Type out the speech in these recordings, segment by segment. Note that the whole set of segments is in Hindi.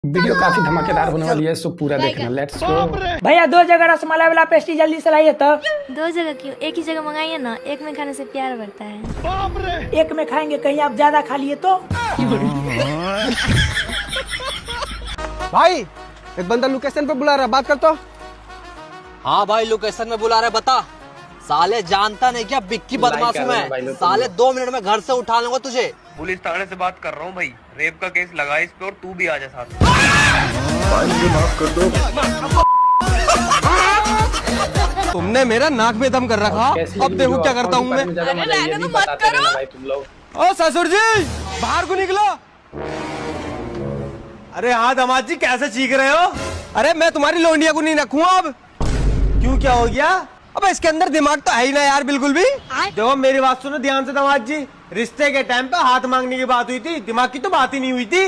वीडियो काफी धमाकेदार होने वाली है, सो पूरा देखना। Let's go. भैया 2 जगह रसमलाई वाला पेस्ट्री जल्दी से लाइए। तो 2 जगह क्यों, एक ही जगह मंगाइए ना, एक में खाने से प्यार बढ़ता है। एक में खाएंगे, कहीं आप ज्यादा खा लिए तो। भाई एक बंदा लोकेशन पे बुला रहा है, बात कर तो। हाँ भाई लोकेशन में बुला रहे, बता। साले जानता नहीं क्या बिक्की बदमाश हूँ मैं। साले 2 मिनट में घर से उठा लूंगा तुझे। पुलिस थाने से बात कर रहा हूँ भाई, रेप का केस लगा इस पे और तू भी आ जा साथ। माफ कर दो। तुमने मेरा नाक में दम कर रखा, अब देखो क्या करता हूँ मैं। मत करो। ओ ससुर जी बाहर को निकलो। अरे हाँ दामाद जी कैसे चीख रहे हो? अरे मैं तुम्हारी लौंडिया को नहीं रखूंगा अब। क्यों, क्या हो गया? अब इसके अंदर दिमाग तो है ही ना यार बिल्कुल भी। देखो मेरी बात सुनो ध्यान से दामाद जी, रिश्ते के टाइम पे हाथ मांगने की बात हुई थी, दिमाग की तो बात ही नहीं हुई थी।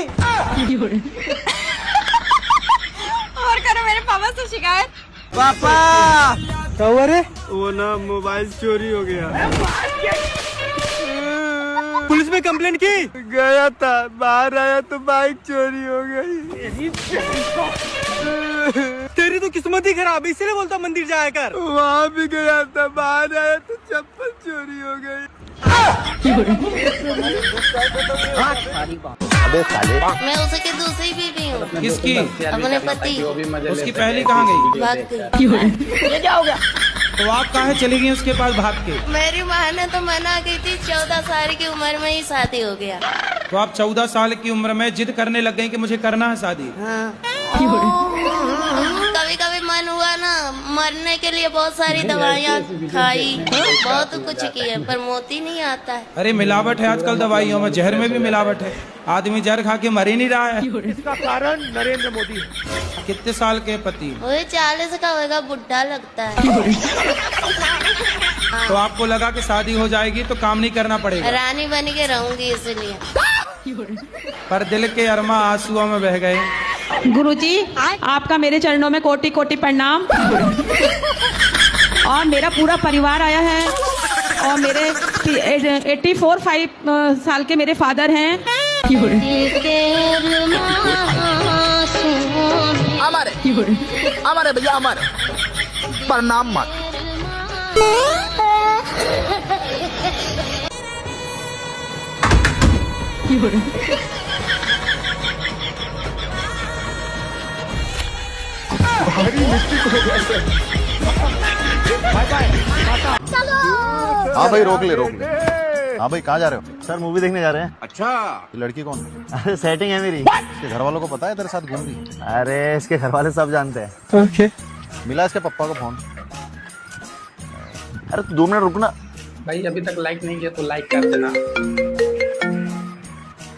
और करो मेरे पापा से शिकायत। पापा क्या हुआ रे? वो ना मोबाइल चोरी हो गया। पुलिस में कंप्लेंट की? गया था, बाहर आया तो बाइक चोरी हो गई। तेरी तो किस्मत ही खराब है, इसीलिए बोलता मंदिर जाया कर। वहाँ भी गया था, बाहर आया तो चप्पल चोरी हो गई। मैं उसकी दूसरी बीवी हूँ। किसकी? अपने पति। उसकी पहली कहाँ गई? भाग गई। ये क्या हो गया? तो आप कहाँ चली गई उसके पास भाग के? मेरी माँ ने तो मना की थी, 14 साल की उम्र में ही शादी हो गया। तो आप 14 साल की उम्र में जिद करने लग गई कि मुझे करना है शादी? हाँ। कभी कभी मन हुआ ना, मरने के लिए बहुत सारी दवाइयाँ खाई, बहुत कुछ किए, पर मोती नहीं आता है। अरे मिलावट है आजकल दवाइयों में, जहर में भी मिलावट है। आदमी जहर खा के मर ही नहीं रहा है। इसका कारण नरेंद्र मोदी। कितने साल के पति? वही 40 का होगा, बुढ़ा लगता है। तो आपको लगा कि शादी हो जाएगी तो काम नहीं करना पड़ेगा? रानी बन के रहूंगी इसलिए। पर दिल के अरमा आंसुओं में बह गए। गुरुजी आपका मेरे चरणों में कोटि कोटि प्रणाम। और मेरा पूरा परिवार आया है, और मेरे 84 साल के मेरे फादर हैं। हमारे भैया हमारे प्रणाम मत। हाँ भाई रोक ले। हाँ भाई कहाँ जा रहे हो? सर मूवी देखने जा रहे हैं। अच्छा ये लड़की कौन? अरे सेटिंग है मेरी। इसके घर वालों को पता है तेरे साथ घूम रही? अरे इसके घर वाले सब जानते हैं। ओके। मिला इसके पप्पा को फोन। अरे 2 मिनट रुकना भाई, अभी तक लाइक नहीं किया तो लाइक कर देना।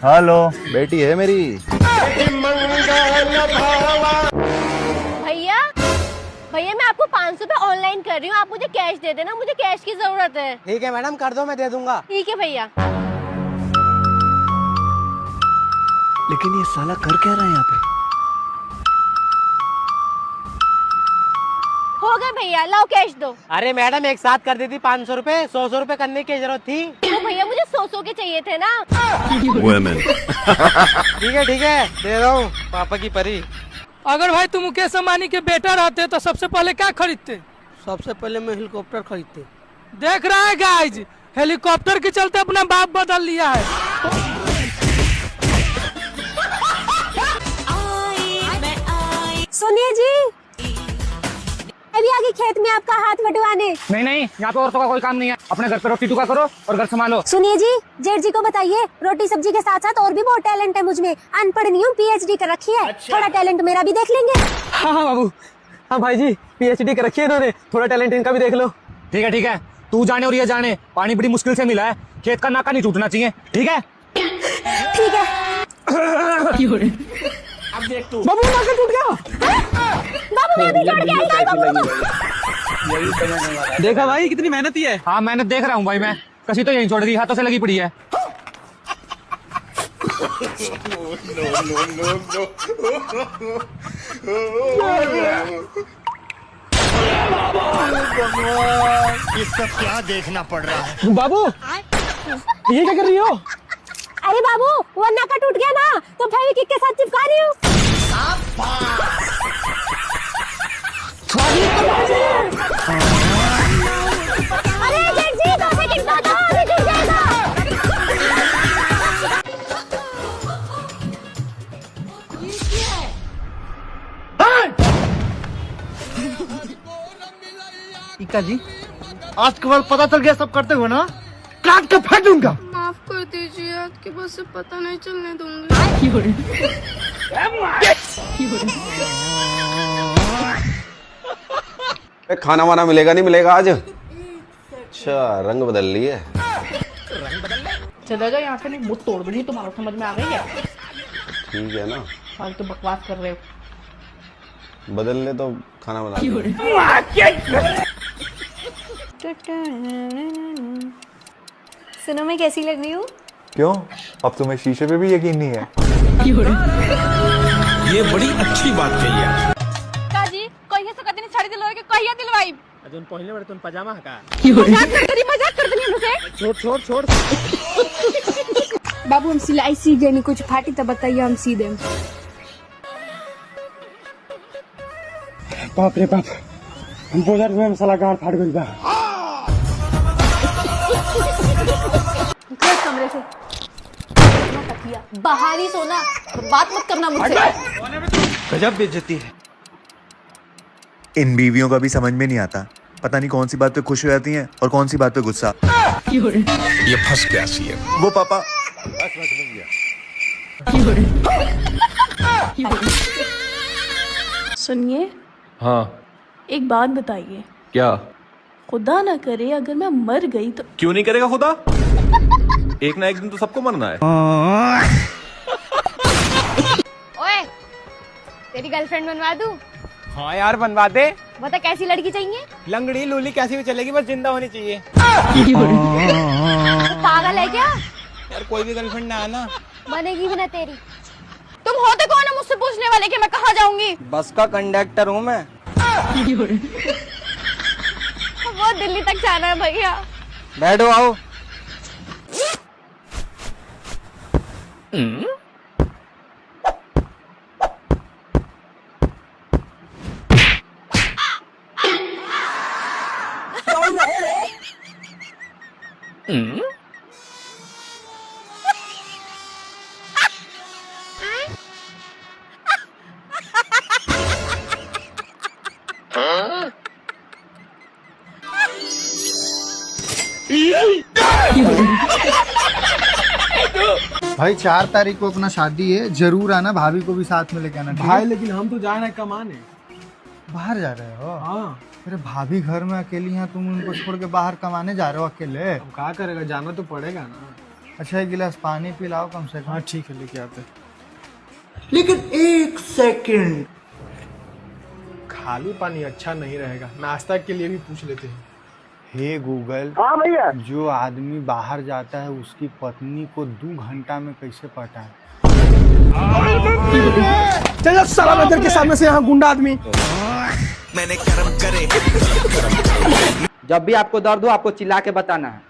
हेलो बेटी है मेरी। भैया मैं आपको 500 रुपए ऑनलाइन कर रही हूँ, आप मुझे कैश दे देना, मुझे कैश की जरूरत है। ठीक है मैडम कर दो, मैं दे दूंगा। ठीक है भैया। लेकिन ये साला कर क्या रहा है यहाँ पे? हो गए भैया, लाओ कैश दो। अरे मैडम एक साथ कर देती 500 रुपए, 100 रुपए करने की जरूरत थी। तो भैया मुझे 100 के चाहिए थे ना। ठीक है दे रहा हूँ। पापा की परी। अगर भाई तुम मुकेश अंबानी के बेटा रहते तो सबसे पहले क्या खरीदते? सबसे पहले मैं हेलीकॉप्टर खरीदते। देख रहा है गाइज, हेलीकॉप्टर के चलते अपना बाप बदल लिया है। सुनिए जी, अभी आगे खेत में आपका हाथ बटवाने। नहीं, यहाँ पे औरतों का कोई काम नहीं है। अपने घर पे रोटी टुका करो और घर संभालो। सुनिए जी, जेठ जी को बताइए, रोटी सब्जी के साथ साथ और भी बहुत टैलेंट है मुझ में। अनपढ़ नहीं हूँ, PhD कर रखी है। थोड़ा टैलेंट मेरा भी देख लेंगे? हाँ बाबू। हाँ भाई जी PhD कर रखी है इन्होंने, थोड़ा टैलेंट इनका भी देख लो। ठीक है, तू जाने और ये जाने, पानी बड़ी मुश्किल से मिला है, खेत का नाका नहीं टूटना चाहिए। ठीक है। अब देख तू। बाबू नाका टूट गया। बाबू मैं भी लौट के आई बाबू। देखा भाई कितनी मेहनती है। हाँ मेहनत देख रहा हूँ भाई, मैं कसी तो यहीं छोड़ दी, हाथों से लगी पड़ी है। इसका क्या देखना पड़ रहा है? बाबू ये क्या कर रही हो? अरे बाबू वो नाका टूट गया ना, तो फेविक्विक के साथ चिपका रही हूँ। इका जी आज के बाद पता चल गया सब करते हो ना, काट के फेंक दूंगा। माफ कर दीजिए, आपके बस से पता नहीं चलने दूंगी। खाना वाना मिलेगा नहीं मिलेगा आज? अच्छा रंग बदल लिए। चले जाओ यहाँ से, नहीं मुंह तोड़ दूंगी तुम्हारा, समझ में आ गई है? ठीक है ना, फालतू बकवास कर रहे हो। बदल ले तो खाना बना ले। सुनो मैं कैसी लग रही हूँ? क्यों, अब तुम्हें शीशे पे भी यकीन नहीं है? ये बड़ी अच्छी बात कही है। काजी कहिए से कतनी साड़ी दिलवाए के कहिए दिलवाई? अजून पहले बड़े तुम पजामा का मजाक कर दनी मुझे। छोड़ बाबू हम सिलाई सीख गए, नहीं कुछ फाटी तो बताइए, हम सी दें। बाप रे बाप, हम बाजार में मसाला गाड़ फाड़ गई बा। कमरे से बाहर ही सोना, बात मत करना मुझसे। गजब बेइज्जती है। इन बीवियों का भी समझ में नहीं आता, पता नहीं कौन सी बात पे खुश हो जाती हैं और कौन सी बात पे गुस्सा। ये फंस गया सी है वो पापा। सुनिए, हाँ एक बात बताइए। क्या? खुदा ना करे अगर मैं मर गई तो? क्यों नहीं करेगा खुदा, एक ना एक दिन तो सबको मरना है। ओए, तेरी गर्लफ्रेंड बनवा दूं? हाँ यार बनवा दे। बता कैसी लड़की चाहिए? लंगड़ी लूली कैसी भी चलेगी, बस जिंदा होनी चाहिए। पागल है क्या? यार कोई भी गर्लफ्रेंड ना आना, बनेगी भी ना तेरी। तुम होते कौन है मुझसे पूछने वाले कि मैं कहाँ जाऊंगी? बस का कंडक्टर हूँ मैं। वो दिल्ली तक जाना है भैया। बैठो आओ। भाई 4 तारीख को अपना शादी है, जरूर आना, भाभी को भी साथ में लेके आना। भाई लेकिन हम तो जा रहे हैं कमाने। बाहर जा रहे हो? हाँ। अरे भाभी घर में अकेली हैं, तुम उनको छोड़ के बाहर कमाने जा रहे हो अकेले? अब क्या करेगा, जाना तो पड़ेगा ना। अच्छा एक गिलास पानी पिलाओ कम से कम। हाँ ठीक है, लेके आते। लेकिन 1 सेकंड, खाली पानी अच्छा नहीं रहेगा, नाश्ता के लिए भी पूछ लेते हैं। हे गूगल, हाँ भैया, जो आदमी बाहर जाता है उसकी पत्नी को 2 घंटा में कैसे पटाए? चल साला नजर के सामने से, यहाँ गुंडा आदमी। मैंने कर्म करे। जब भी आपको दर्द हो आपको चिल्ला के बताना है।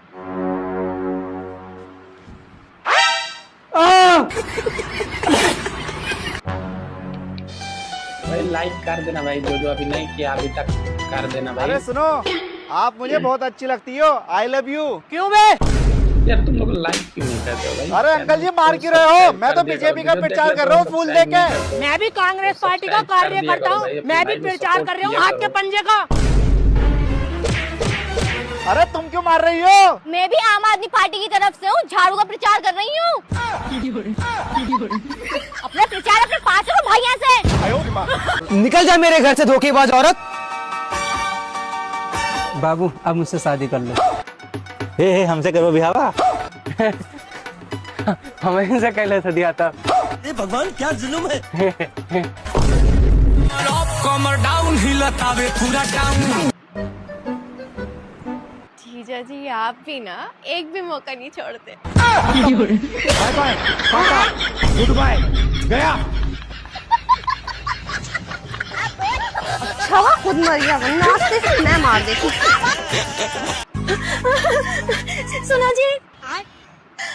भाई लाइक कर देना भाई, जो अभी नहीं किया अभी तक कर देना भाई। अरे सुनो, आप मुझे बहुत अच्छी लगती हो, आई लव यू। क्यों बे? यार तुम लोग लाइक क्यों नहीं करते हो भाई? अरे अंकल जी मार क्यों रहे हो? मैं तो बीजेपी का प्रचार कर रहा हूँ फूल देके। मैं भी कांग्रेस पार्टी का कार्यकर्ता हूँ, मैं भी प्रचार कर रही हूँ हाथ के पंजे का। अरे तुम क्यों मार रही हो? मैं भी आम आदमी पार्टी की तरफ से हूँ, झाड़ू का प्रचार कर रही हूँ। अपना प्रचार अपने पास रखो भाई, यहाँ से निकल जा मेरे घर से धोखेबाज औरत। बाबू अब मुझसे शादी कर लो। हे हमसे करो बिहावा। हमें से कहले से दिया था। ये भगवान क्या जुल्म है। कमर डाउन हिलतावे पूरा डाउन। जीजा जी आप भी ना एक भी मौका नहीं छोड़ते। बाय बाय, गुड बाय, गया। अच्छा खुद मर गया, नाश्ते से मैं मार देती। सुनो जी,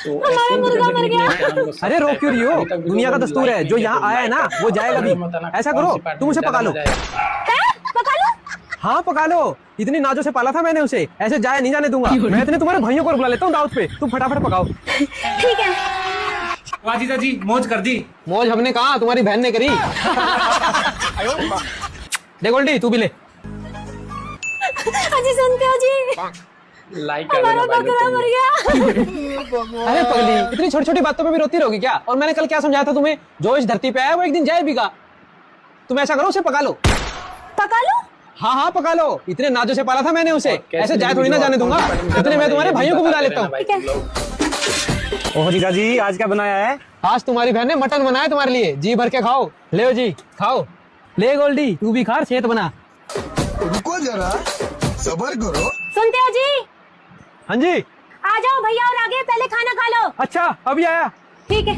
हमारा मुर्गा मर गया। अरे रो क्यों रही हो? दुनिया का दस्तूर है, जो यहाँ आया है ना वो जाएगा भी। ऐसा करो तुम उसे पका लो। पका लो? हाँ पका लो, इतनी नाजों से पाला था मैंने उसे, ऐसे जाया नहीं जाने दूंगा। मैं इतने तुम्हारे भाइयों को बुला लेता हूँ दावत पे, तुम फटाफट पकाओ। ठीक है। वाह जीजा जी, मौज कर दी। मौज हमने कहा, तुम्हारी बहन ने करी। दे गोल्डी तू भी ले। जी सुनते हो जी? लाइक कर हमारा देना भाई बकरा लोग। मर गया। अरे पगली, इतनी छोटी छोटी बातों पे भी रोती रहोगी क्या? और मैंने कल क्या समझाया था तुम्हें? जो इस धरती पे आया वो एक दिन जाए भीगा। तुम ऐसा करो, उसे पका लो। पका लो? हाँ हाँ पका लो। इतने नाजों से पाला था मैंने उसे, ऐसे जाए थोड़ी ना जाने दूंगा। इतने मैं तुम्हारे भाइयों को बुला लेता हूँ। ओह जीजा जी, आज क्या बनाया है? आज तुम्हारी बहन ने मटन बनाया तुम्हारे लिए, जी भर के खाओ। ले जी खाओ। ले गोल्डी, तू भी खा, सेहत बना। रुको जरा, सब्र करो। सुनते हो जी? हाँ जी। आ जाओ भैया और आगे, पहले खाना खा लो। अच्छा अभी आया। ठीक है।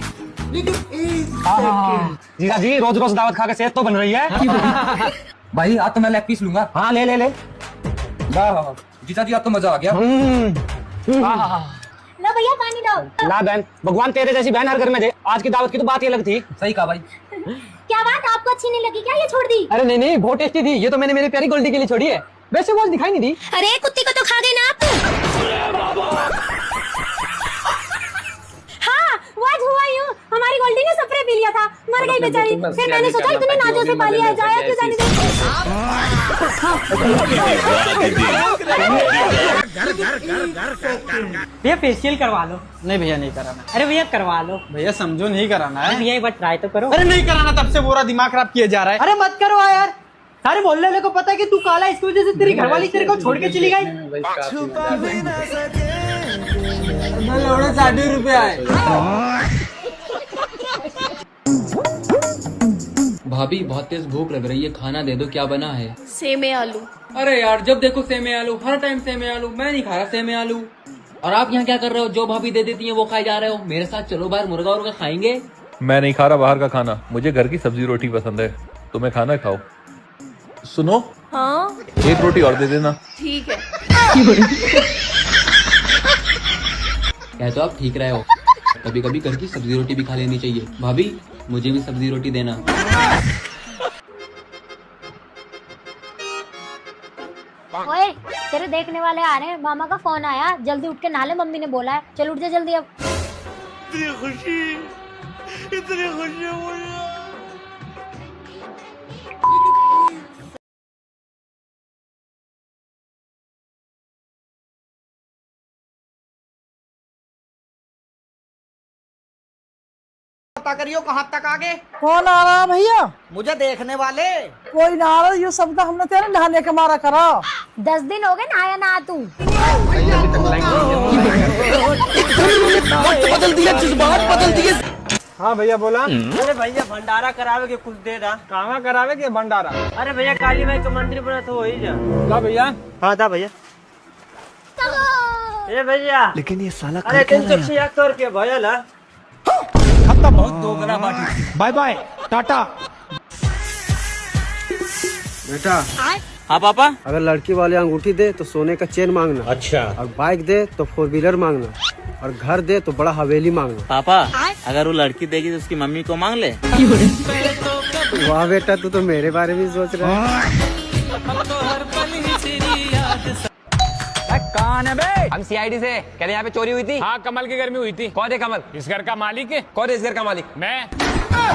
जीजा जी, रोज रोज दावत खा के सेहत तो बन रही है। भाई आज तो मैं लेग पीस लूंगा। हाँ ले ले ले। जीजा जी आज तो मजा आ गया। लो भैया पानी दो। ला बहन, भगवान तेरे जैसी बहन हर घर में दे। आज की दावत की तो बात ही अलग थी। सही कहा भाई। क्या बात, आपको अच्छी नहीं लगी क्या? ये छोड़ दी? अरे नहीं नहीं, बहुत टेस्टी थी। ये तो मैंने मेरी प्यारी गोल्डी के लिए छोड़ी है। वैसे वो आज दिखाई नहीं दी। अरे कुत्ती को तो खा गए ना आप। हाँ वो आज हुआ यूं, हमारी गोल्डी ने स्प्रे पी लिया था, मर गई बेचारी। फिर मैंने सोचा इतने नाजों से पाली है, जाया क्यों जाने दे। भैया फेशियल करवा लो। नहीं भैया नहीं कराना। अरे भैया करवा लो। भैया समझो नहीं कराना है। भैया एक बार ट्राई तो करो। अरे नहीं कराना, तब से पूरा दिमाग खराब किया जा रहा है। अरे मत करो यार, सारे मोहल्ले वाले को पता है कि तू काला है, इसकी वजह से तेरी घरवाली तेरे को छोड़ के चली गई। 60 रुपया है। भाभी बहुत तेज भूख लग रही है, खाना दे दो। क्या बना है? सेमे आलू। अरे यार जब देखो सेमे आलू, हर टाइम सेमे आलू। मैं नहीं खा रहा सेमे आलू। और आप यहाँ क्या कर रहे हो? जो भाभी दे देती है वो खाए जा रहे हो। मेरे साथ चलो बाहर, मुर्गा उर्गा खाएंगे। मैं नहीं खा रहा बाहर का खाना, मुझे घर की सब्जी रोटी पसंद है। तुम्हें खाना खाओ। सुनो, हाँ एक रोटी और दे देना। ठीक है। कह तो आप ठीक रहे हो, कभी कभी घर की सब्जी रोटी भी खा लेनी चाहिए। भाभी मुझे भी सब्जी रोटी देना। ओए तेरे देखने वाले आ रहे हैं, मामा का फोन आया, जल्दी उठ के नहा ले, मम्मी ने बोला है। चल उठ जा जल्दी अब। इतनी खुशी मुझे। पता करियो कहाँ तक आगे। कौन आ रहा है भैया? मुझे देखने वाले। कोई ना आ रहा, ये सब तो हमने तेरे नहाने के मारा करा। 10 दिन हो गए नहाया ना तू। बदल दिया, जज्बात बदल दिए। हाँ भैया बोला। अरे भैया भंडारा करावे के कुछ दे दा। कहाँ करावे के भंडारा? अरे भैया काली माई का मंदिर बना तो वही जा। ला भैया। हाँ था भैया। ए भैया, लेकिन ये साला अरे 376 रुपया भैया ला। खत्म, बहुत दोगला बाटी। Bye bye, Tata. बेटा हाँ पापा, अगर लड़की वाले अंगूठी दे तो सोने का चेन मांगना। अच्छा। और बाइक दे तो 4 व्हीलर मांगना। और घर दे तो बड़ा हवेली मांगना। पापा अगर वो लड़की देगी तो उसकी मम्मी को मांग ले। वाह बेटा, तू तो मेरे बारे में सोच रहा है। कौन है बे? हम सीआईडी से कह रहे यहाँ पे चोरी हुई थी। हाँ कमल के घर में हुई थी। कौन है कमल? इस घर का मालिक है। कौन है इस घर का मालिक? मैं।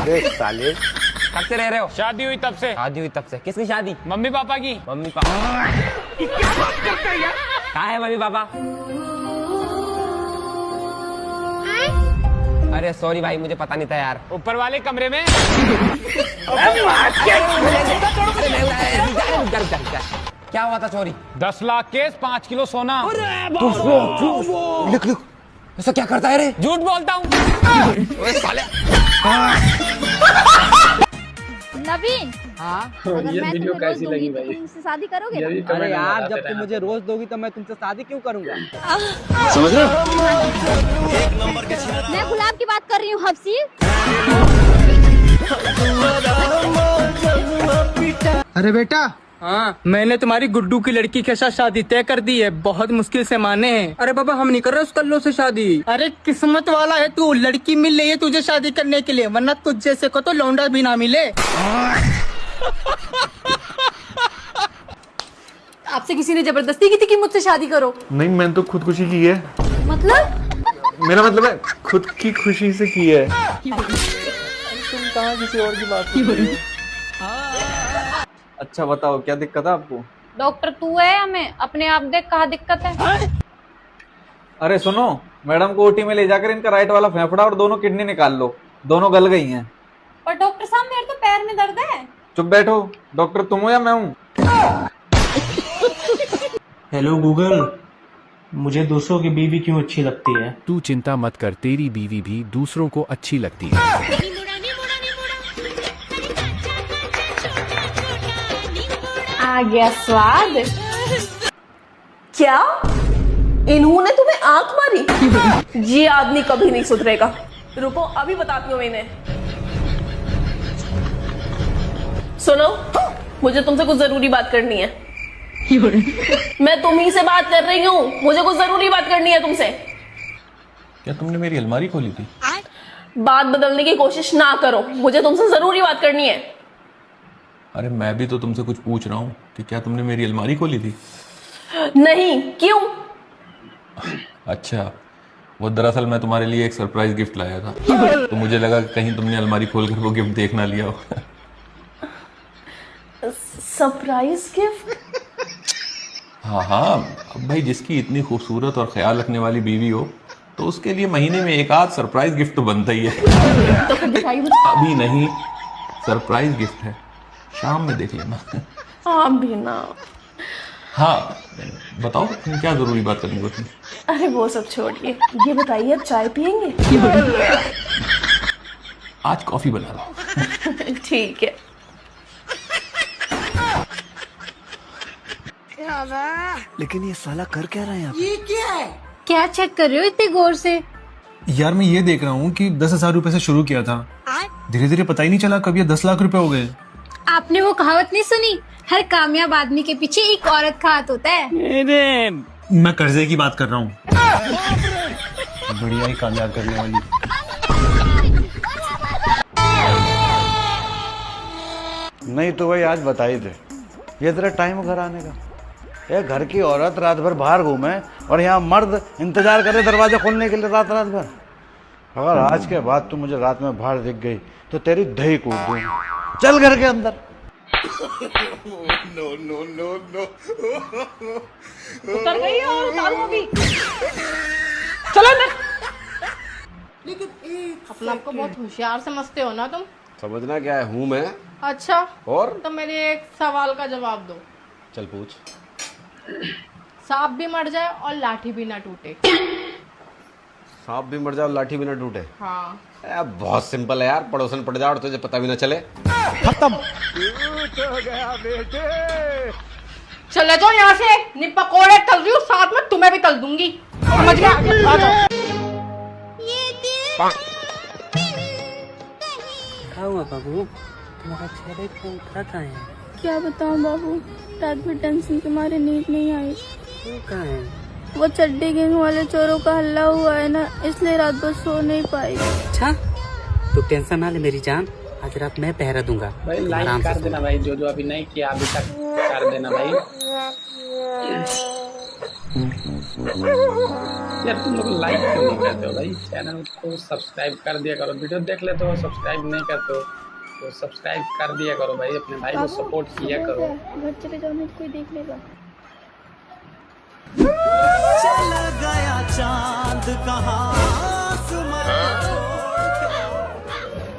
देख साले, कब से रह रहे हो? शादी हुई तब से। शादी हुई तब से? किसकी शादी? मम्मी पापा की। मम्मी पापा कहाँ है मम्मी पापा? अरे सॉरी भाई, मुझे पता नहीं था यार। ऊपर वाले कमरे में। क्या हुआ था चोरी? 10 लाख केस, 5 किलो सोना। लिख लिख। ऐसा क्या करता है रे? झूठ बोलता हूँ। नवीन, हाँ अगर ये मैं वीडियो तुम्हें कैसी रोज लगी दूंगी तो भाई? तुम मुझसे शादी करोगे ये भी ना? अरे यार, जब तुम मुझे रोज दोगी तो मैं तुमसे शादी क्यों करूंगा? समझ रहे हो? मैं गुलाब की बात कर रही हूँ हफ्सी। अरे बेटा, हाँ मैंने तुम्हारी गुड्डू की लड़की के साथ शादी तय कर दी है, बहुत मुश्किल से माने हैं। अरे बाबा हम नहीं कर रहे उस कल्लो से शादी। अरे किस्मत वाला है तू, लड़की मिल रही है तुझे शादी करने के लिए, वरना तुझ जैसे को तो लौंडा भी ना मिले। आपसे किसी ने जबरदस्ती की थी कि मुझसे शादी करो? नहीं, मैंने तो खुदकुशी की है। मतलब? मेरा मतलब है खुद की खुशी से की है। तुम कहाँ किसी और की बात कर रहे हो? अच्छा बताओ, क्या दिक्कत है आपको? डॉक्टर तू है या मैं? अपने आप देख कहाँ दिक्कत है। अरे सुनो, मैडम को ओटी में ले जाकर इनका राइट वाला फेफड़ा और दोनों किडनी निकाल लो, दोनों गल गई हैं। पर डॉक्टर साहब मेरे तो पैर में दर्द है। चुप बैठो, डॉक्टर तुम हो या मैं हूँ? हेलो गूगल, मुझे दूसरों की बीवी क्यों अच्छी लगती है? तू चिंता मत कर, तेरी बीवी भी दूसरों को अच्छी लगती है। आ गया स्वाद। क्या इन्होंने तुम्हें आंख मारी? ये आदमी कभी नहीं सुधरेगा। रुको अभी बताती हूँ मैं इन्हें। सुनो, मुझे तुमसे कुछ जरूरी बात करनी है। मैं तुम्ही से बात कर रही हूँ, मुझे कुछ जरूरी बात करनी है तुमसे। क्या तुमने मेरी अलमारी खोली थी? बात बदलने की कोशिश ना करो, मुझे तुमसे जरूरी बात करनी है। अरे मैं भी तो तुमसे कुछ पूछ रहा हूँ कि क्या तुमने मेरी अलमारी खोली थी? नहीं, क्यों? अच्छा, वो दरअसल मैं तुम्हारे लिए एक सरप्राइज गिफ्ट लाया था, तो मुझे लगा कि कहीं तुमने अलमारी खोलकर वो गिफ्ट देख ना लिया हो। Surprise gift? हाँ हाँ, अब भाई जिसकी इतनी खूबसूरत और ख्याल रखने वाली बीवी हो तो उसके लिए महीने में एक आध सरप्राइज गिफ्ट तो बनता ही है। तो फिर दिखाई अभी नहीं, सरप्राइज गिफ्ट है, शाम में देख लेना। हाँ भी ना। हाँ बताओ, तुम क्या जरूरी बात करनी होती? अरे वो सब छोड़िए, ये बताइए अब चाय पियेंगे? आज कॉफी बना लो। ठीक है। लेकिन ये साला कर क्या रहा है यहाँ पे? ये क्या है? क्या चेक कर रहे हो इतने गौर से? यार मैं ये देख रहा हूँ कि 10,000 रुपए से शुरू किया था, धीरे धीरे पता ही नहीं चला कब ये 10 लाख रुपए हो गए। आपने वो कहावत नहीं सुनी, हर कामयाब आदमी के पीछे एक औरत का हाथ होता है? मैं कर्जे की बात कर रहा हूँ, बढ़िया ही कामयाब करने वाली। नहीं तो भाई आज बता ही दे, ये तेरा टाइम घर आने का। ये घर की औरत रात भर बाहर घूमे और यहाँ मर्द इंतजार करे दरवाजा खोलने के लिए रात भर। अगर आज के बाद तू मुझे रात में बाहर दिख गई तो तेरी दही कूट दूंगी। चल घर के अंदर। No no no no. उतर गई और उतारूं अभी। चलो अंदर। अपना आपको बहुत होशियार समझते हो ना तुम? समझना क्या है, हूँ मैं। अच्छा, और तो मेरे एक सवाल का जवाब दो। चल पूछ। सांप भी मर जाए और लाठी भी ना टूटे। सांप भी मर जाए और लाठी भी ना टूटे? हाँ। बहुत सिंपल है यार, पड़ोसन पड़ जाओ और तुझे पता भी ना चले। खत्म। गया बेटे। चले जाओ यहाँ से, नहीं पकोड़े तल रही हूँ, साथ में तुम्हें भी तल दूंगी। समझ गया? आ जाओ। क्या हुआ बाबू, तुम्हारा चेहरा क्यों उतरा था है? क्या बताऊं बाबू, रात में टेंशन के मारे नींद नहीं आई। वो कहाँ है? वो चड्डी गैंग वाले चोरों का हल्ला हुआ है ना, इसलिए रात भर सो नहीं पाई। अच्छा, तू टेंशन ना ले मेरी जान, आज रात मैं पहरा दूंगा। भाई लाइक कर देना भाई, जो जो अभी नहीं किया अभी तक कर देना भाई। यार तुम लोग लाइक क्यों नहीं करते हो भाई? चैनल को सब्सक्राइब कर दिया करो, वीडियो देख लेते हो सब्सक्राइब नहीं करते हो तो सब्सक्राइब कर दिया करो भाई, अपने भाई को सपोर्ट किया करो। घर चले जाओ, नहीं तो कोई देख लेगा। चल गया चांद कहाँ?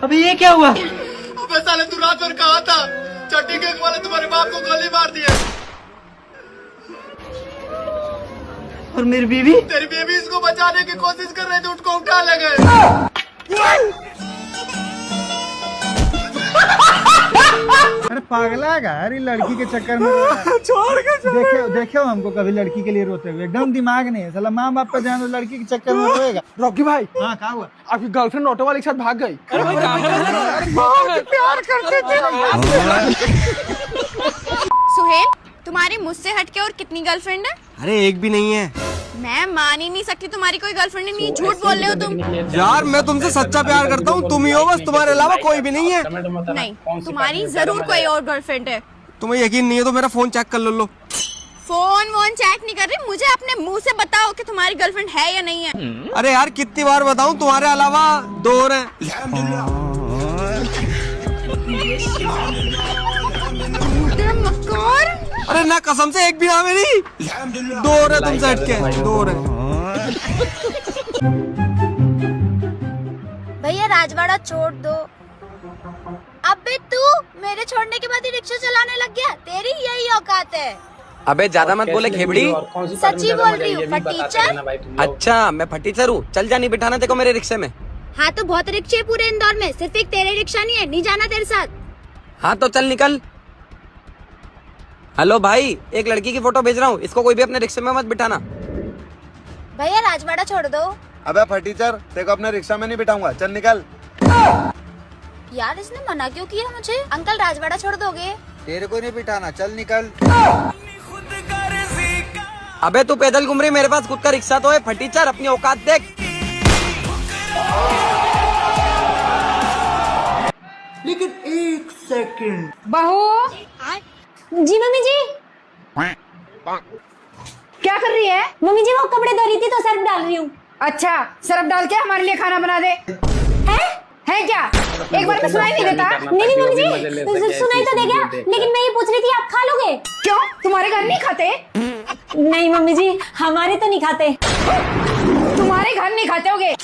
अभी ये क्या हुआ? अबे साले तू रात भर कहाँ था? चड्डी गैंग वाले तुम्हारे बाप को गोली मार दिया। और मेरी बीवी? तेरी बीवी इसको बचाने की कोशिश कर रहे थे, उसको उठा ले गए। अरे पागला है यार, लड़की के चक्कर में छोड़ के देखो हमको कभी लड़की के लिए रोते हुए, एकदम दिमाग नहीं है साला। माँ बाप का ध्यान लड़की के चक्कर में रोएगा। रॉकी भाई, हाँ क्या हुआ? आपकी गर्लफ्रेंड ऑटो वाले के साथ भाग गई। प्यार करते थे। सुहेल, तुम्हारी मुझसे हटके और कितनी गर्लफ्रेंड है? अरे एक भी नहीं है। मैं मान ही नहीं सकती तुम्हारी कोई गर्लफ्रेंड नहीं। झूठ बोल रहे हो तुम। यार मैं तुमसे सच्चा प्यार करता हूँ, तुम ही हो बस, तुम्हारे अलावा कोई भी नहीं है। नहीं, तुम्हारी जरूर कोई और गर्लफ्रेंड है। तुम्हें यकीन नहीं है तो मेरा फोन चेक कर लो। फोन वोन चेक नहीं कर रही, मुझे अपने मुंह से बताओ कि तुम्हारी गर्लफ्रेंड है या नहीं है। अरे यार कितनी बार बताऊं, तुम्हारे अलावा 2 और हैं। अरे ना कसम से एक भी ना मेरी। दो है तुमसे हटके, दो है। भैया राजवाड़ा छोड़ दो। अबे तू मेरे छोड़ने के बाद ही रिक्शा चलाने लग गया, तेरी यही औकात है। अबे ज्यादा मत बोले खेबड़ी। सच्ची बोल रही हूँ फटीचर। अच्छा मैं फटीचर हूँ, चल जा, नहीं बिठाना देखो मेरे रिक्शे में। हाँ तो बहुत रिक्शे पूरे इंदौर में, सिर्फ एक तेरे रिक्शा नहीं है, नहीं जाना तेरे साथ। हाँ तो चल निकल। हेलो भाई, एक लड़की की फोटो भेज रहा हूँ, इसको कोई भी अपने रिक्शे में मत बिठाना। भैया राजवाड़ा छोड़ दो। अबे फटीचर, देखो अपने रिक्शा में नहीं बिठाऊंगा, चल निकल। यार इसने मना क्यों किया मुझे? अंकल राजवाड़ा छोड़ दोगे? तेरे को नहीं बिठाना, चल निकल। अबे तू पैदल घूम रही, मेरे पास खुद का रिक्शा तो है। फटीचर अपनी औकात देख। लेकिन एक सेकंड। बहू। जी मम्मी जी। क्या कर रही है? मम्मी जी वो कपड़े धो रही थी तो सर्फ डाल रही हूँ। अच्छा सर्फ डाल के हमारे लिए खाना बना दे। है क्या? एक बार में सुनाई नहीं देता? नहीं मम्मी जी सुनाई तो दे गया, लेकिन मैं ये पूछ रही थी आप खा लोगे? क्यों, तुम्हारे घर नहीं खाते? नहीं मम्मी जी हमारे तो नहीं खाते। तुम्हारे घर नहीं खाते होगे,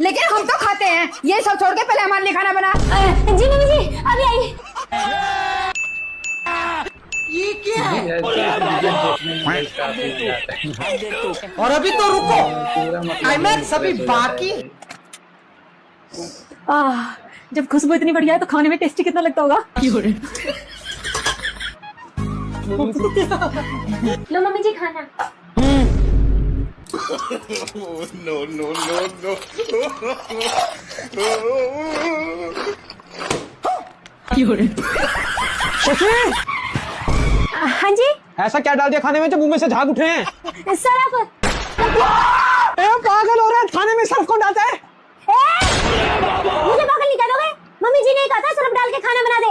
लेकिन हम तो खाते हैं। ये सब छोड़ के पहले हमारे लिए खाना बना। जी मम्मी जी अभी आई। ये क्या है? और अभी तो रुको, आई सभी बाकी। जब खुशबू इतनी बढ़िया है तो खाने में टेस्टी कितना लगता होगा। लो मम्मी जी खाना। No no no no. हाँ जी। ऐसा क्या डाल दिया खाने में जो मुंह में से झाग उठे हैं? सरफ। पागल हो रहा है, खाने में सर्फ कौन डालता है? मुझे पागल नहीं कह दोगे? मम्मी जी ने कहा था सर्फ डाल के खाना बना दे।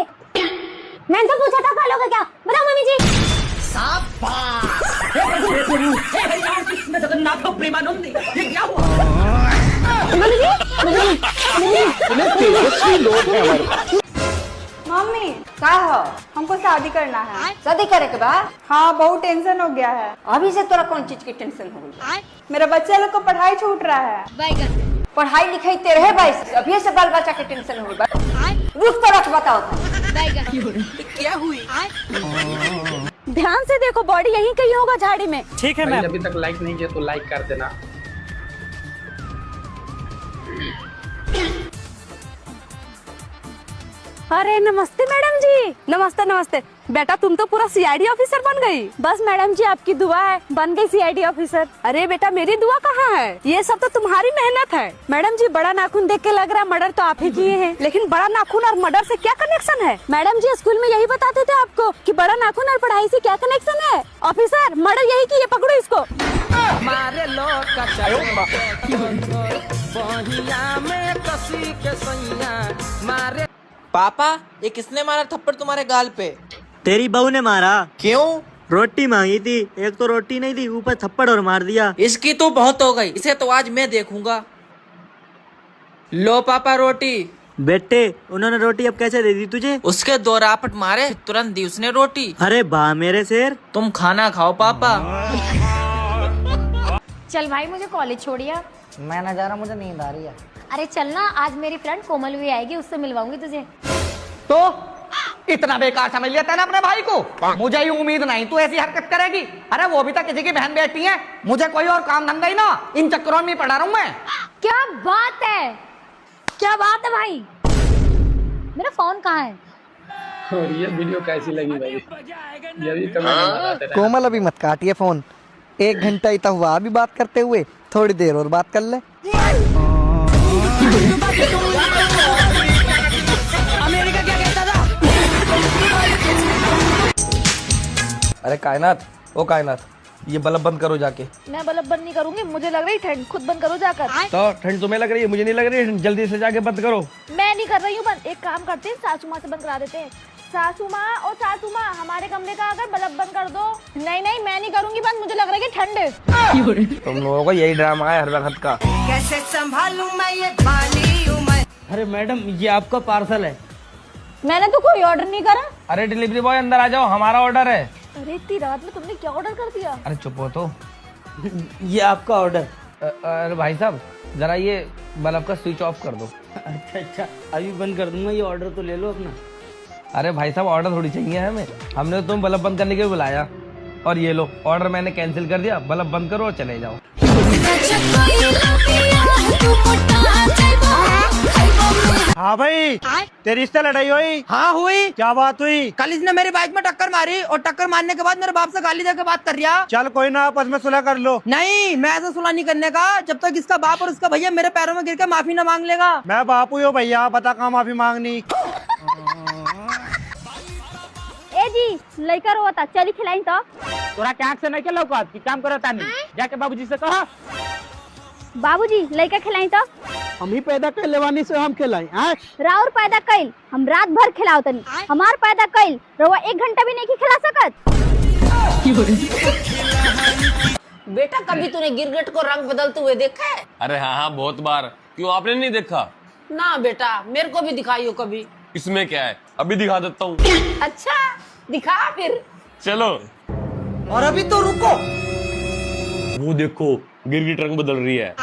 मैंने तो पूछा था खा लोगे क्या? बताओ मम्मी जी। जगन्नाथ प्रेमानंद, ये क्या हुआ? मम्मी जी मम्मी क्या हो? हमको शादी करना है। शादी करे के बाद? हाँ बहुत टेंशन हो गया है। अभी से तोरा कौन चीज की टेंशन हो गई? मेरे बच्चे लोग को पढ़ाई छूट रहा है। पढ़ाई लिखाई तेरे है भाई, अभी से बाल बच्चा की टेंशन हो गई। रुक तो रख बताओ क्या हुई? ध्यान से देखो, बॉडी यहीं कहीं होगा झाड़ी में। ठीक है मैम। अभी तक लाइक नहीं किया तो लाइक कर देना। अरे नमस्ते मैडम जी। नमस्ते नमस्ते। बेटा तुम तो पूरा सीआईडी ऑफिसर बन गई। बस मैडम जी आपकी दुआ है, बन गई सीआईडी ऑफिसर। अरे बेटा मेरी दुआ कहाँ है, ये सब तो तुम्हारी मेहनत है। मैडम जी बड़ा नाखून देख के लग रहा है मर्डर तो आप ही किए हैं, लेकिन बड़ा नाखून और मर्डर से क्या कनेक्शन है? मैडम जी स्कूल में यही बताते थे आपको कि बड़ा नाखून और पढ़ाई से क्या कनेक्शन है। ऑफिसर मर्डर यही किए, पकड़ो इसको। मारे लोग का में कसी के सैया मारे। पापा ये किसने मारा थप्पड़ तुम्हारे गाल पे? तेरी बहू ने मारा। क्यों? रोटी मांगी थी, एक तो रोटी नहीं दी, ऊपर थप्पड़ और मार दिया। इसकी तो बहुत हो गई, इसे तो आज मैं देखूंगा। लो पापा रोटी। बेटे उन्होंने रोटी अब कैसे दे दी तुझे? उसके दो रापट मारे, तुरंत दी उसने रोटी। अरे वाह मेरे शेर। तुम खाना खाओ पापा। चल भाई मुझे कॉलेज छोड़िया। मैं ना जा रहा, मुझे नींद आ रही है। अरे चलना, आज मेरी फ्रेंड कोमल भी आएगी, उससे मिलवाऊंगी तुझे। तो इतना बेकार समझ लिया ना अपने भाई को? मुझे ही उम्मीद नहीं तू ऐसी हरकत करेगी। अरे वो भी तो किसी की बहन बेटी है, मुझे कोई और काम धंधा ही ना, इन चक्करों में पड़ा रहा हूँ मैं। क्या बात है, क्या बात है भाई। मेरा फोन कहाँ है? और ये वीडियो कैसी लगी भाई, ये भी कमेंट में बताते रहना। कोमल अभी मत काटिए फोन, 1 घंटा ही तो हुआ अभी बात करते हुए, थोड़ी देर और बात कर ले। अमेरिका क्या कहता था? अरे कायनात, ओ कायनात, ये बल्ब बंद करो जाके। मैं बल्ब बंद नहीं करूंगी, मुझे लग रही ठंड, खुद बंद करो जाकर। तो ठंड तुम्हें लग रही है, मुझे नहीं लग रही है, जल्दी से जाके बंद करो। मैं नहीं कर रही हूँ बंद, एक काम करते हैं सासू माँ से बंद करा देते हैं। सासू माँ हमारे कमरे का अगर बल्ब बंद कर दो। नहीं नहीं मैं नहीं करूंगी बंद, मुझे लग रहा है कि ठंड है। तुम लोगों को यही ड्रामा है हर वक्त का। कैसे संभालूं मैं ये बाली उम्र। अरे मैडम ये आपका पार्सल है। मैंने तो कोई ऑर्डर नहीं करा। अरे डिलीवरी बॉय अंदर आ जाओ, हमारा ऑर्डर है। अरे इतनी रात में तुमने क्या ऑर्डर कर दिया? अरे चुप हो तो। ये आपका ऑर्डर। अरे भाई साहब जरा ये बल्ब का स्विच ऑफ कर दो। अच्छा अभी बंद कर दूंगा, ये ऑर्डर तो ले लो अपना। अरे भाई साहब ऑर्डर थोड़ी चाहिए हमें, हमने तो तुम बल्ब बंद करने के लिए बुलाया और ये लो ऑर्डर मैंने कैंसिल कर दिया, बल्ब बंद करो और चले जाओ। हाँ भाई तेरी इससे लड़ाई हुई? हाँ हुई। क्या बात हुई? कल इसने मेरी बाइक में टक्कर मारी और टक्कर मारने के बाद मेरे बाप से गाली देकर बात कर रहा। चल कोई ना, आपस में सुलह कर लो। नहीं मैं ऐसा सुलह नहीं करने का जब तक इसका बाप और उसका भैया मेरे पैरों में गिर के माफी न मांग लेगा। मैं बापू ही हूँ भैया, बता कहाँ माफी मांगनी। ए जी लड़का रोता, चली खिलाई तो। तोरा क्या से नहीं के लौका की काम करो तानी, जाके बाबूजी से कहा। बाबूजी लड़का खिलाई तो। हम ही पैदा कर लेवानी से हम खिलाई। राउर पैदा कइल हम रात भर खिलाओ तनी, हमार पैदा कइल रवा 1 घंटा भी नहीं खिला सकत। बेटा कभी तूने गिरगिट को रंग बदलते हुए देखा है? अरे हाँ बहुत बार। क्यों आपने नहीं देखा? ना बेटा मेरे को भी दिखाइयो कभी। इसमें क्या है, अभी दिखा देता हूँ। अच्छा दिखा फिर। चलो। और अभी तो रुको, वो देखो गिरगिट रंग बदल रही है।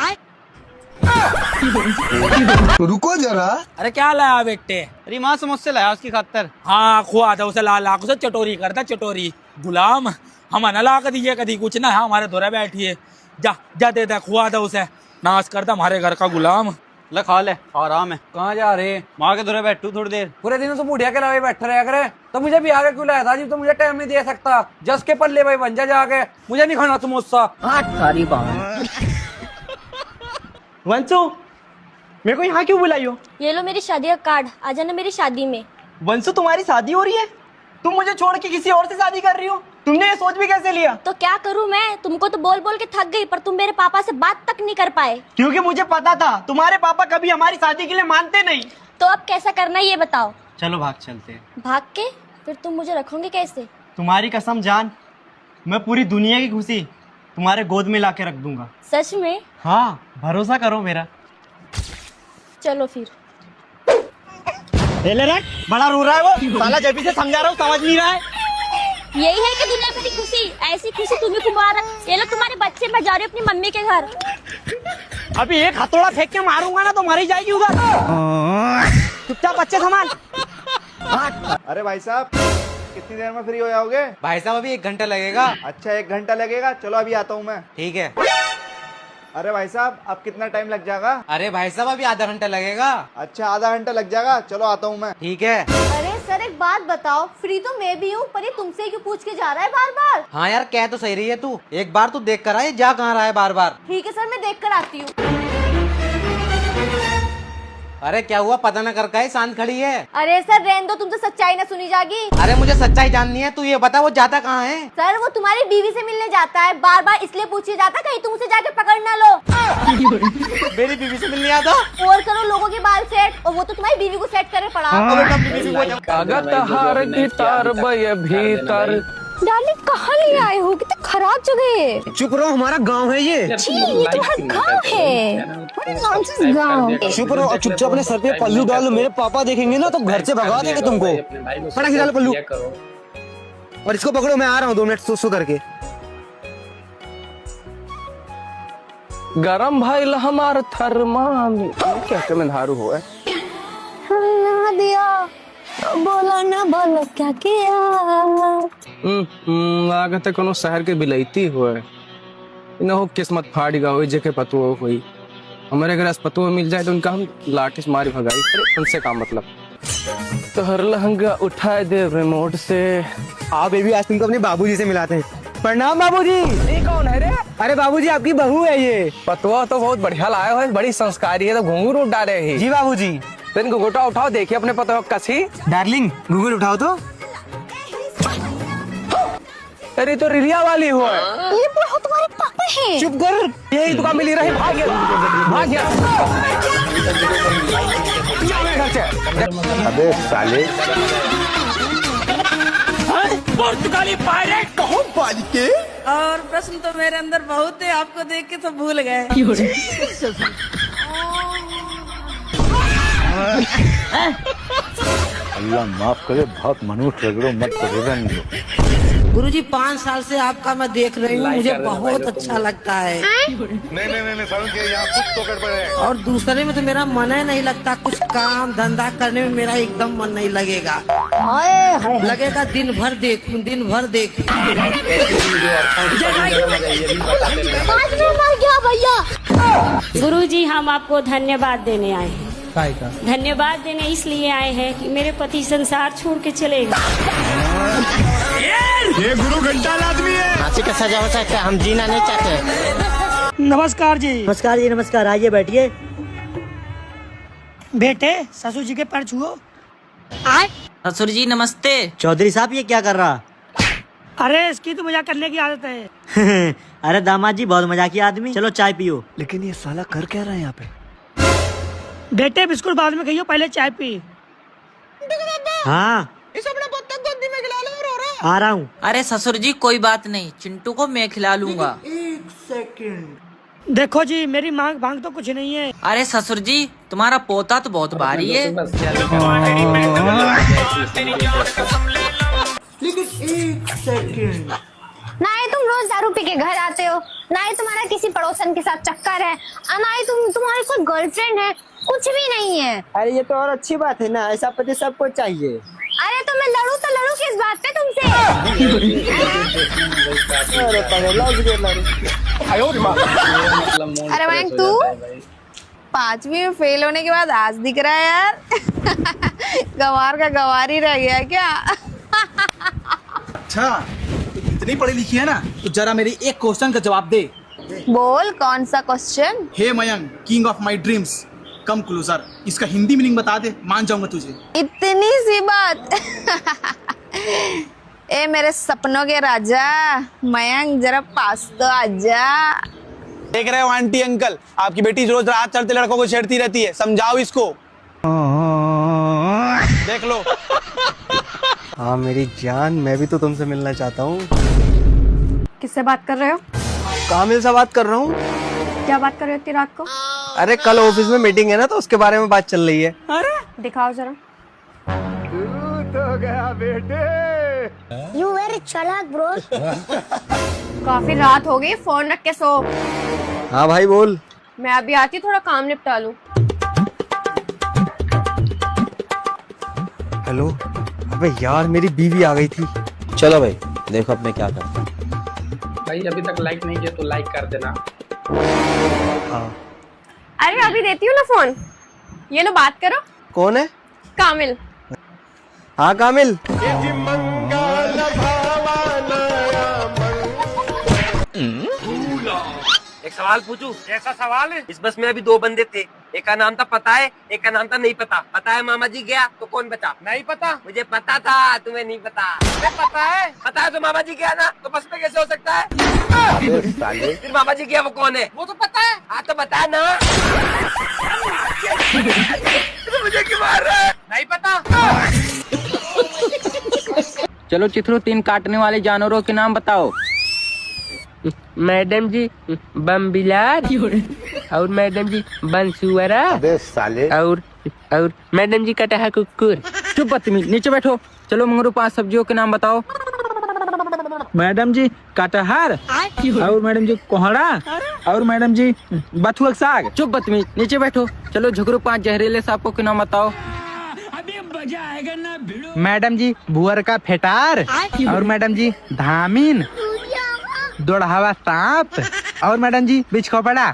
रुको जरा। अरे क्या लाया बेटे? अरे माँ समोसे लाया उसकी खातर। हाँ खुआ था उसे, लाल आंखों से चटोरी करता चटोरी। गुलाम हम न ला कर दीजिए कभी कुछ ना, हमारे धोरे बैठिए। जा जा दे दे, खुआ था उसे, नाश करता हमारे घर का गुलाम। ले खा ले, आराम है। कहाँ जा रहे? माँ के धोरे बैठू थोड़ी देर। पूरे दिन तो बुढ़िया के लावे बैठे रहा करे, तो मुझे भी आगे क्यों लाया था? जी तो मुझे टाइम नहीं दे सकता। जस के पल्ले भाई बन जा जाके, मुझे नहीं खाना समोसा। वंशु मेरे को यहाँ क्यों बुलाई हो? ये लो मेरी शादी का कार्ड, आ जाना मेरी शादी में। वंशु तुम्हारी शादी हो रही है? तुम मुझे छोड़ के किसी और से शादी कर रही हो? तुमने ये सोच भी कैसे लिया? तो क्या करूं मैं, तुमको तो बोल बोल के थक गई, पर तुम मेरे पापा से बात तक नहीं कर पाए। क्योंकि मुझे पता था तुम्हारे पापा कभी हमारी शादी के लिए मानते नहीं। तो अब कैसा करना है ये बताओ। चलो भाग चलते हैं। भाग के? फिर तुम मुझे रखोगे कैसे? तुम्हारी कसम जान, मैं पूरी दुनिया की खुशी तुम्हारे गोद में लाके रख दूंगा। सच में? हाँ भरोसा करो मेरा। चलो फिर। ले रख, बड़ा रो रहा है वो साला, जब से समझा रहा हूँ समझ नहीं रहा है। यही है कि दुनिया की खुशी, ऐसी खुशी तुम्हें कुमार। ये लो तुम्हारे बच्चे, मैं जा रही हूँ अपनी मम्मी के घर। अभी एक हथौड़ा फेंक के मारूंगा ना तो मर ही जाएगी उधर। चुपचाप बच्चे संभाल। अरे भाई साहब कितनी देर में फ्री हो जाओगे? भाई साहब अभी 1 घंटा लगेगा। अच्छा 1 घंटा लगेगा, चलो अभी आता हूँ मैं। ठीक है। अरे भाई साहब अब कितना टाइम लग जाएगा? अरे भाई साहब अभी आधा घंटा लगेगा। अच्छा आधा घंटा लग जाएगा, चलो आता हूँ मैं। ठीक है। अरे सर एक बात बताओ, फ्री तो मैं भी हूँ, पर ये तुमसे क्यों पूछ के जा रहा है बार बार? हाँ यार कह तो सही रही है तू, एक बार तू देख कर आए, जा कहाँ रहा है बार बार। ठीक है सर मैं देख कर आती हूँ। अरे क्या हुआ, पता न कर है, शांत खड़ी है। अरे सर रहने दो, तुमसे सच्चाई ना सुनी जाएगी। अरे मुझे सच्चाई जाननी है, तू ये बता वो जाता कहाँ है? सर वो तुम्हारी बीवी से मिलने जाता है, बार बार इसलिए पूछे जाता कहीं तुम उसे जाके पकड़ ना लो। मेरी बीवी से मिलने आता? और करो लोगों के बाल सेट, और वो तो तुम्हारी बीवी को सेट करे पड़ा। डार्लिंग कहाँ ले आए हो, कितना खराब जगह है। चुप रहो, हमारा गांव है ये। ये तुम्हारा गांव है? गांव। चुप रहो और चुपचाप अपने सर पे पल्लू डालो, मेरे पापा देखेंगे ना तो घर से भगा देंगे तुमको। फटाक से डालो पल्लू और इसको पकड़ो, मैं आ रहा हूँ 2 मिनट सो करके। गरम भाई हमारा थर्मामीटर क्या के में धारू हो है। दिया बोला ना बोलो क्या किया। लागत है कोनो शहर के बिलैती हुए न हो, किस्मत फाड़ी गा हुई जेके पतुओ हुई। हमारे घर पतुओ मिल जाए तो उनका हम लाठी से मारी भगाई, उनसे काम मतलब। तो हर लहंगा उठाए दे रिमोट से। आप बेबी आज तुमको अपने बाबूजी से मिलाते हैं। प्रणाम बाबूजी। ये कौन है रे? अरे बाबूजी आपकी बहू है ये। पतुआ तो बहुत बढ़िया लाया है, बड़ी संस्कारी है, तो घुंघरू उठ डाले है। जी बाबूजी। तो इनको घोटा उठाओ, देखिए अपने पतुआ कसी। डार्लिंग घुंघरू उठाओ तो। अरे तो रिलिया वाली हो। ये बुढ़ा तुम्हारे पापा है। चुप कर, यही दुकान मिली रही, भाग गया भाग गया। अबे साले पुर्तगाली पायरेट कहूँ पाली के। और प्रश्न तो मेरे अंदर बहुत है, आपको देख के तो भूल गए। अल्लाह माफ करे, बहुत मनुष्य रगड़ो मत करो। गुरुजी 5 साल से आपका मैं देख रही हूँ, मुझे बहुत अच्छा लगता है। नहीं सारुण के यहाँ कुछ तो गड़बड़ है। और दूसरे में तो मेरा मन ही नहीं लगता, कुछ काम धंधा करने में मेरा एकदम मन नहीं लगेगा। लगेगा दिन भर देखूं। गुरुजी हम आपको धन्यवाद देने आए हैं। धन्यवाद देने इसलिए आए हैं कि मेरे पति संसार छोड़ के चले गए। ये गुरु घंटाल आदमी है। फांसी का सजा हो सकता है, हम जीना नहीं चाहते। नमस्कार जी। नमस्कार जी, नमस्कार। आइए बैठिए। बेटे ससुर जी के पैर छुओ। ससुर जी नमस्ते। चौधरी साहब ये क्या कर रहा? अरे इसकी तो मजाक करने की आदत है। अरे दामाद जी बहुत मजाकी आदमी, चलो चाय पियो। लेकिन ये साला कर क्या रहा है यहाँ पे? बेटे बिस्कुट बाद में खाइयो, पहले चाय पी। हाँ इस अपने बत्तख गोदी में खिला लो और हो रहा है। आ रहा हूँ। अरे ससुर जी कोई बात नहीं, चिंटू को मैं खिला लूंगा। 1 सेकंड। देखो जी मेरी मांग भांग तो कुछ नहीं है। अरे ससुर जी तुम्हारा पोता तो बहुत भारी है। लेकिन 1 सेकंड। ना ही तुम रोज दारू पी के घर आते हो, ना ही तुम्हारा किसी पड़ोसन के साथ चक्कर है, ना ही तुम्हारी कोई गर्लफ्रेंड है, कुछ भी नहीं है। अरे ये तो और अच्छी बात है ना, ऐसा पति सबको चाहिए। अरे तो मैं लड़ू किस बात पे तुमसे? अरे मयंक तू 5वीं में फेल होने के बाद आज दिख रहा है यार। गंवार का गंवार ही रह गया क्या? अच्छा इतनी पढ़ी लिखी है ना, तो जरा मेरी एक क्वेश्चन का जवाब दे। बोल कौन सा question? Hey Mayank, king of my dreams, come closer, इसका हिंदी मीनिंग बता दे, मान जाऊंगा तुझे। इतनी सी बात। ए मेरे सपनों के राजा मयंक, जरा पास तो आजा। देख रहे हो आंटी अंकल, आपकी बेटी रोज रात चलते लड़कों को छेड़ती रहती है, समझाओ इसको। देख लो। हाँ मेरी जान, मैं भी तो तुमसे मिलना चाहता हूँ। किससे बात कर रहे हो? कामिल से बात कर रहा हूँ। क्या बात कर रहे हो इतनी रात को? अरे कल ऑफिस में मीटिंग है ना, तो उसके बारे में बात चल रही है। अरे दिखाओ जरा। तो गया बेटे। यू वेरी चालाक ब्रो। काफी रात हो गई, फोन रख के सो। हाँ भाई बोल। मैं अभी आती, थोड़ा काम निपटा लूं। हेलो। अबे यार मेरी बीवी आ गई थी। चलो भाई देखो अब मैं क्या करता हूँ। भाई अभी तक लाइक नहीं किया तो लाइक कर देना। हाँ। अरे अभी देती हूँ ना फोन, ये लो बात करो। कौन है? कामिल। हाँ कामिल। एक सवाल पूछूं? ऐसा सवाल है? इस बस में अभी 2 बंदे थे, एक का नाम था पता है, एक का नाम था नहीं पता। पता है मामा जी गया तो कौन बचा? नहीं पता। मुझे पता था, तुम्हें नहीं पता। पता है तो मामा जी गया ना, तो बस में कैसे हो सकता है? फिर मामा जी गया वो कौन है? वो तो पता है। हाँ तो बता ना। मुझे क्यों मार रहा है? नहीं पता। चलो चित्रू, 3 काटने वाले जानवरों के नाम बताओ। मैडम जी बम बिलार, और मैडम जी बंसुअरा, साले, और मैडम जी कटहा कुकुर। चुप बदतमीज, नीचे बैठो। चलो मंगरू, 5 सब्जियों के नाम बताओ। मैडम जी कटहर, और मैडम जी कोहड़ा, और मैडम जी बथुआ साग। चुप बदतमीज, नीचे बैठो। चलो झुगरू, 5 जहरीले सांपों के नाम बताओ। मैडम जी भुअर का फेटार, और मैडम जी धामीन, दौड़ावा सांप, और मैडम जी बिछखोपड़ा।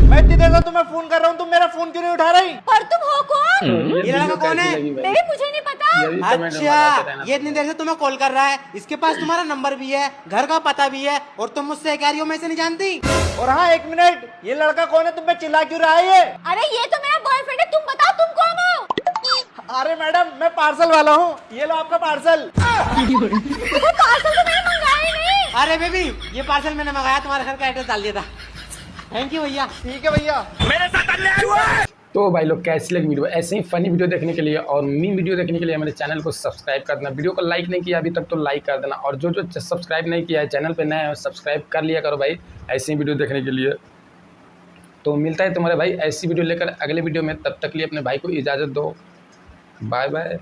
मैं इतनी देर से तुम्हें फोन कर रहा हूँ, तुम मेरा फोन क्यों नहीं उठा रही? पर तुम हो कौन? ये लड़का कौन है? बेबी मुझे नहीं पता। अच्छा, ये इतनी देर से तुम्हें कॉल कर रहा है, इसके पास तुम्हारा नंबर भी है, घर का पता भी है, और तुम मुझसे एकारियों में से नहीं जानती? और हाँ 1 मिनट, ये लड़का कौन है? तुम पे चिल्ला क्यों रहा है ये? अरे ये तो मेरा बॉयफ्रेंड है, तुम बताओ तुम कौन हो? अरे मैडम मैं पार्सल वाला हूँ, ये लो आपका पार्सल। पार्सल तो मैंने मंगाया ही नहीं। अरे बेबी ये पार्सल मैंने मंगाया, तुम्हारे घर का एड्रेस डाल दिया था। थैंक यू भैया। ठीक है भैया। मेरे साथ अन्याय हुआ है। तो भाई लोग कैसी लगी वीडियो? ऐसे ही फनी वीडियो देखने के लिए और मीम वीडियो देखने के लिए हमारे चैनल को सब्सक्राइब कर देना। वीडियो को लाइक नहीं किया अभी तक तो लाइक कर देना, और जो सब्सक्राइब नहीं किया है चैनल पे नया है सब्सक्राइब कर लिया करो भाई, ऐसी वीडियो देखने के लिए। तो मिलता है तुम्हारे भाई ऐसी वीडियो लेकर अगले वीडियो में, तब तक के लिए अपने भाई को इजाज़त दो। Bye bye.